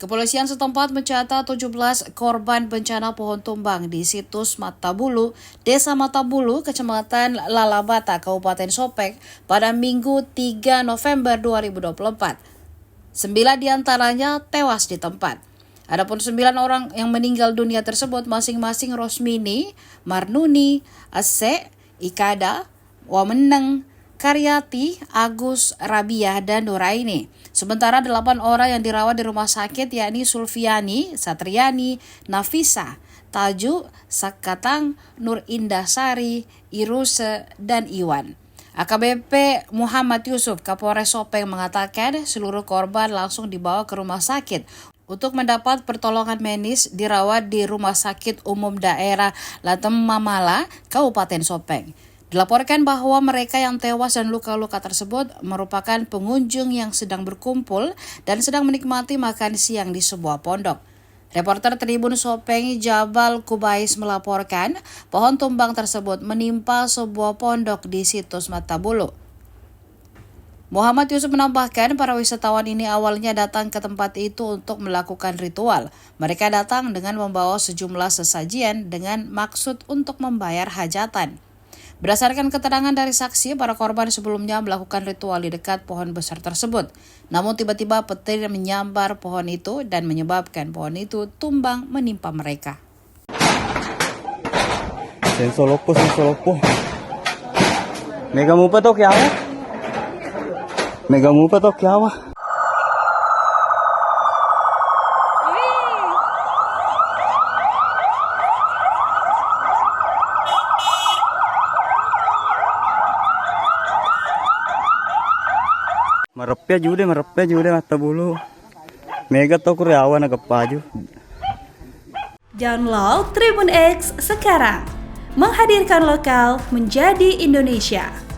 Kepolisian setempat mencatat 17 korban bencana pohon tumbang di situs Matabulu, Desa Matabulu, Kecamatan Lalabata, Kabupaten Sopeng pada Minggu 3 November 2024. 9 diantaranya tewas di tempat. Adapun 9 orang yang meninggal dunia tersebut masing-masing Rosmini, Marnuni, Ase, Ikada, Wameneng, Karyati, Agus, Rabiah, dan Nuraini. Sementara 8 orang yang dirawat di rumah sakit yakni Sulfiani, Satriani, Nafisa, Taju, Sakatang, Nur Indah Sari, Iruse, dan Iwan. AKBP Muhammad Yusuf, Kapolres Sopeng mengatakan seluruh korban langsung dibawa ke rumah sakit untuk mendapat pertolongan medis dirawat di Rumah Sakit Umum Daerah Latem Mamala, Kabupaten Sopeng. Dilaporkan bahwa mereka yang tewas dan luka-luka tersebut merupakan pengunjung yang sedang berkumpul dan sedang menikmati makan siang di sebuah pondok. Reporter Tribun Sopeng Jabal Kubais melaporkan pohon tumbang tersebut menimpa sebuah pondok di situs Matabulu. Muhammad Yusuf menambahkan para wisatawan ini awalnya datang ke tempat itu untuk melakukan ritual. Mereka datang dengan membawa sejumlah sesajian dengan maksud untuk membayar hajatan. Berdasarkan keterangan dari saksi, para korban sebelumnya melakukan ritual di dekat pohon besar tersebut. Namun tiba-tiba petir menyambar pohon itu dan menyebabkan pohon itu tumbang menimpa mereka. Sensolopo. Mega mupa to kya wa? Merepnya jude Matabulu. Mega to kuryawa nagapaju. Download Tribun X sekarang. Menghadirkan lokal menjadi Indonesia.